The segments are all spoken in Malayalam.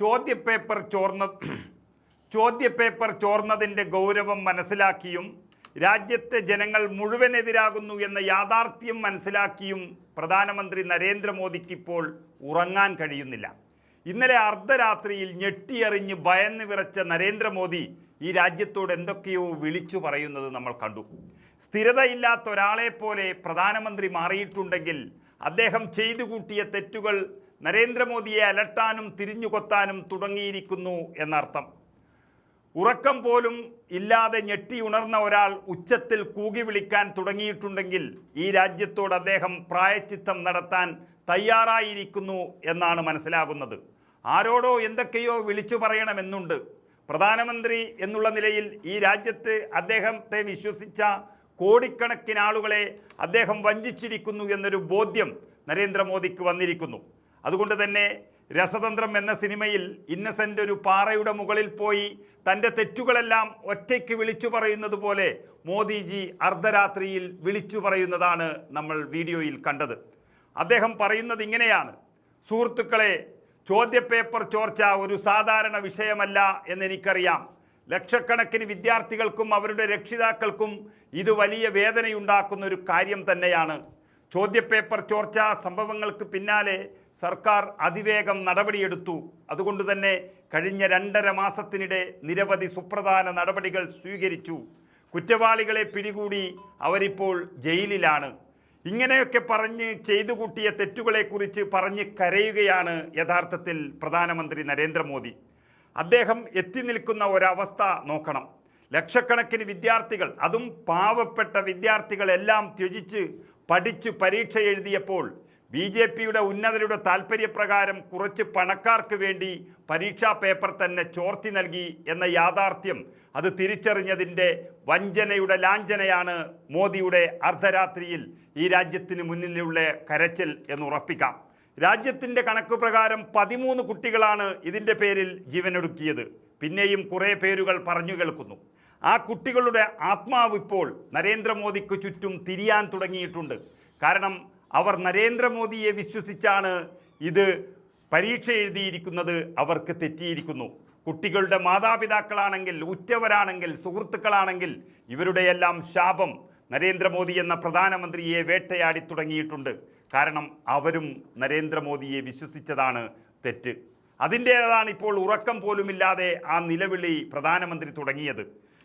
ചോദ്യപേപ്പർ ചോർന്നതിൻ്റെ ഗൗരവം മനസ്സിലാക്കിയും രാജ്യത്തെ ജനങ്ങൾ മുഴുവനെതിരാകുന്നു എന്ന യാഥാർത്ഥ്യം മനസ്സിലാക്കിയും പ്രധാനമന്ത്രി നരേന്ദ്രമോദിക്ക് ഇപ്പോൾ ഉറങ്ങാൻ കഴിയുന്നില്ല. ഇന്നലെ അർദ്ധരാത്രിയിൽ ഞെട്ടിയറിഞ്ഞ് ഭയന്ന് വിറച്ച നരേന്ദ്രമോദി ഈ രാജ്യത്തോട് എന്തൊക്കെയോ വിളിച്ചു പറയുന്നത് നമ്മൾ കണ്ടു. സ്ഥിരതയില്ലാത്ത ഒരാളെ പോലെ പ്രധാനമന്ത്രി മാറിയിട്ടുണ്ടെങ്കിൽ അദ്ദേഹം ചെയ്തു കൂട്ടിയ തെറ്റുകൾ നരേന്ദ്രമോദിയെ അലട്ടാനും തിരിഞ്ഞുകൊത്താനും തുടങ്ങിയിരിക്കുന്നു എന്നർത്ഥം. ഉറക്കം പോലും ഇല്ലാതെ ഞെട്ടിയുണർന്ന ഒരാൾ ഉച്ചത്തിൽ കൂകി വിളിക്കാൻ തുടങ്ങിയിട്ടുണ്ടെങ്കിൽ ഈ രാജ്യത്തോട് അദ്ദേഹം പ്രായശ്ചിത്തം നടത്താൻ തയ്യാറായിരിക്കുന്നു എന്നാണ് മനസ്സിലാകുന്നത്. ആരോടോ എന്തൊക്കെയോ വിളിച്ചു പറയണമെന്നുണ്ട്. പ്രധാനമന്ത്രി എന്നുള്ള നിലയിൽ ഈ രാജ്യത്ത് അദ്ദേഹത്തെ വിശ്വസിച്ച കോടിക്കണക്കിന് ആളുകളെ അദ്ദേഹം വഞ്ചിച്ചിരിക്കുന്നു എന്നൊരു ബോധ്യം നരേന്ദ്രമോദിക്ക് വന്നിരിക്കുന്നു. അതുകൊണ്ട് തന്നെ രസതന്ത്രം എന്ന സിനിമയിൽ ഇന്നസെൻ്റ് ഒരു പാറയുടെ മുകളിൽ പോയി തൻ്റെ തെറ്റുകളെല്ലാം ഒറ്റയ്ക്ക് വിളിച്ചു പറയുന്നത് പോലെ മോദിജി അർദ്ധരാത്രിയിൽ വിളിച്ചു പറയുന്നതാണ് നമ്മൾ വീഡിയോയിൽ കണ്ടത്. അദ്ദേഹം പറയുന്നത് ഇങ്ങനെയാണ്: സുഹൃത്തുക്കളെ, ചോദ്യപേപ്പർ ചോർച്ച ഒരു സാധാരണ വിഷയമല്ല എന്നെനിക്കറിയാം. ലക്ഷക്കണക്കിന് വിദ്യാർത്ഥികൾക്കും അവരുടെ രക്ഷിതാക്കൾക്കും ഇത് വലിയ വേദനയുണ്ടാക്കുന്ന ഒരു കാര്യം തന്നെയാണ്. ചോദ്യപേപ്പർ ചോർച്ച സംഭവങ്ങൾക്ക് പിന്നാലെ സർക്കാർ അതിവേഗം നടപടിയെടുത്തു. അതുകൊണ്ട് തന്നെ കഴിഞ്ഞ 2.5 മാസത്തിനിടെ നിരവധി സുപ്രധാന നടപടികൾ സ്വീകരിച്ചു. കുറ്റവാളികളെ പിടികൂടി, അവരിപ്പോൾ ജയിലിലാണ്. ഇങ്ങനെയൊക്കെ പറഞ്ഞ് ചെയ്തു കൂട്ടിയ തെറ്റുകളെക്കുറിച്ച് പറഞ്ഞ് കരയുകയാണ് യഥാർത്ഥത്തിൽ പ്രധാനമന്ത്രി നരേന്ദ്രമോദി. അദ്ദേഹം എത്തി നിൽക്കുന്ന ഒരവസ്ഥ നോക്കണം. ലക്ഷക്കണക്കിന് വിദ്യാർത്ഥികൾ, അതും പാവപ്പെട്ട വിദ്യാർത്ഥികളെല്ലാം ത്യജിച്ച് പഠിച്ച് പരീക്ഷ എഴുതിയപ്പോൾ BJPയുടെ ഉന്നതരുടെ താൽപ്പര്യപ്രകാരം കുറച്ച് പണക്കാർക്ക് വേണ്ടി പരീക്ഷാ പേപ്പർ തന്നെ ചോർത്തി നൽകി എന്ന യാഥാർത്ഥ്യം അത് തിരിച്ചറിഞ്ഞതിൻ്റെ വഞ്ചനയുടെ ലാഞ്ചനയാണ് മോദിയുടെ അർദ്ധരാത്രിയിൽ ഈ രാജ്യത്തിന് മുന്നിലുള്ള കരച്ചിൽ എന്നുറപ്പിക്കാം. രാജ്യത്തിൻ്റെ കണക്ക് പ്രകാരം 13 കുട്ടികളാണ് ഇതിൻ്റെ പേരിൽ ജീവനൊടുക്കിയത്. പിന്നെയും കുറേ പേരുകൾ പറഞ്ഞു കേൾക്കുന്നു. ആ കുട്ടികളുടെ ആത്മാവ് ഇപ്പോൾ നരേന്ദ്രമോദിക്ക് ചുറ്റും തിരിയാൻ തുടങ്ങിയിട്ടുണ്ട്. കാരണം അവർ നരേന്ദ്രമോദിയെ വിശ്വസിച്ചാണ് ഇത് പരീക്ഷ എഴുതിയിരിക്കുന്നത്. അവർക്ക് തെറ്റിയിരിക്കുന്നു. കുട്ടികളുടെ മാതാപിതാക്കളാണെങ്കിൽ, ഉറ്റവരാണെങ്കിൽ, സുഹൃത്തുക്കളാണെങ്കിൽ ഇവരുടെയെല്ലാം ശാപം നരേന്ദ്രമോദി എന്ന പ്രധാനമന്ത്രിയെ വേട്ടയാടി തുടങ്ങിയിട്ടുണ്ട്. കാരണം അവരും നരേന്ദ്രമോദിയെ വിശ്വസിച്ചതാണ് തെറ്റ്. അതിൻ്റേതാണ് ഇപ്പോൾ ഉറക്കം പോലുമില്ലാതെ ആ നിലവിളി പ്രധാനമന്ത്രി തുടങ്ങിയത്.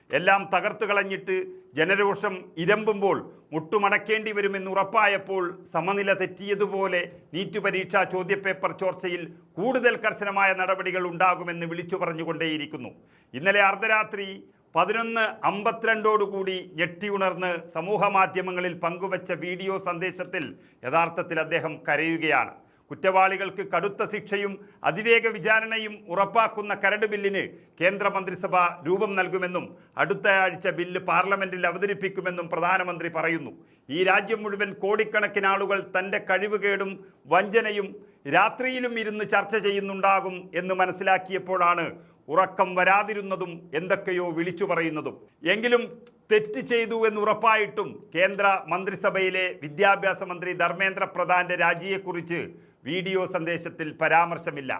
എല്ലാം തകർത്തു കളഞ്ഞിട്ട് ജനരോഷം ഇരമ്പുമ്പോൾ മുട്ടുമടക്കേണ്ടി വരുമെന്ന് ഉറപ്പായപ്പോൾ സമനില തെറ്റിയതുപോലെ നീറ്റ് പരീക്ഷാ ചോദ്യപേപ്പർ ചോർച്ചയിൽ കൂടുതൽ കർശനമായ നടപടികൾ ഉണ്ടാകുമെന്ന് വിളിച്ചു പറഞ്ഞുകൊണ്ടേയിരിക്കുന്നു. ഇന്നലെ അർദ്ധരാത്രി 11:52 ഞെട്ടിയുണർന്ന് സമൂഹ മാധ്യമങ്ങളിൽ പങ്കുവച്ച വീഡിയോ സന്ദേശത്തിൽ യഥാർത്ഥത്തിൽ അദ്ദേഹം കരയുകയാണ്. കുറ്റവാളികൾക്ക് കടുത്ത ശിക്ഷയും അതിവേഗ വിചാരണയും ഉറപ്പാക്കുന്ന കരട് ബില്ലിന് കേന്ദ്രമന്ത്രിസഭ രൂപം നൽകുമെന്നും അടുത്ത ആഴ്ച ബില്ല് പാർലമെന്റിൽ അവതരിപ്പിക്കുമെന്നും പ്രധാനമന്ത്രി പറയുന്നു. ഈ രാജ്യം മുഴുവൻ കോടിക്കണക്കിന് ആളുകൾ തൻ്റെ കഴിവുകേടും വഞ്ചനയും രാത്രിയിലും ഇരുന്ന് ചർച്ച ചെയ്യുന്നുണ്ടാകും എന്ന് മനസ്സിലാക്കിയപ്പോഴാണ് ഉറക്കം വരാതിരുന്നതും എന്തൊക്കെയോ വിളിച്ചു പറയുന്നതും. എങ്കിലും തെറ്റ് ചെയ്തു എന്നുറപ്പായിട്ടും കേന്ദ്ര മന്ത്രിസഭയിലെ വിദ്യാഭ്യാസ മന്ത്രി ധർമ്മേന്ദ്ര പ്രധാന്റെ രാജിയെക്കുറിച്ച് വീഡിയോ സന്ദേശത്തിൽ പരാമർശമില്ല.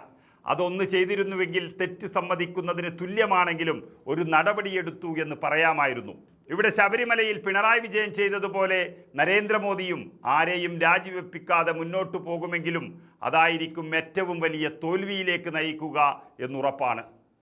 അതൊന്ന് ചെയ്തിരുന്നുവെങ്കിൽ തെറ്റ് സമ്മതിക്കുന്നതിന് തുല്യമാണെങ്കിലും ഒരു നടപടിയെടുത്തു എന്ന് പറയാമായിരുന്നു. ഇവിടെ ശബരിമലയിൽ പിണറായി വിജയൻ ചെയ്തതുപോലെ നരേന്ദ്രമോദിയും ആരെയും രാജിവെപ്പിക്കാതെ മുന്നോട്ടു പോകുമെങ്കിലും അതായിരിക്കും ഏറ്റവും വലിയ തോൽവിയിലേക്ക് നയിക്കുക എന്നുറപ്പാണ്.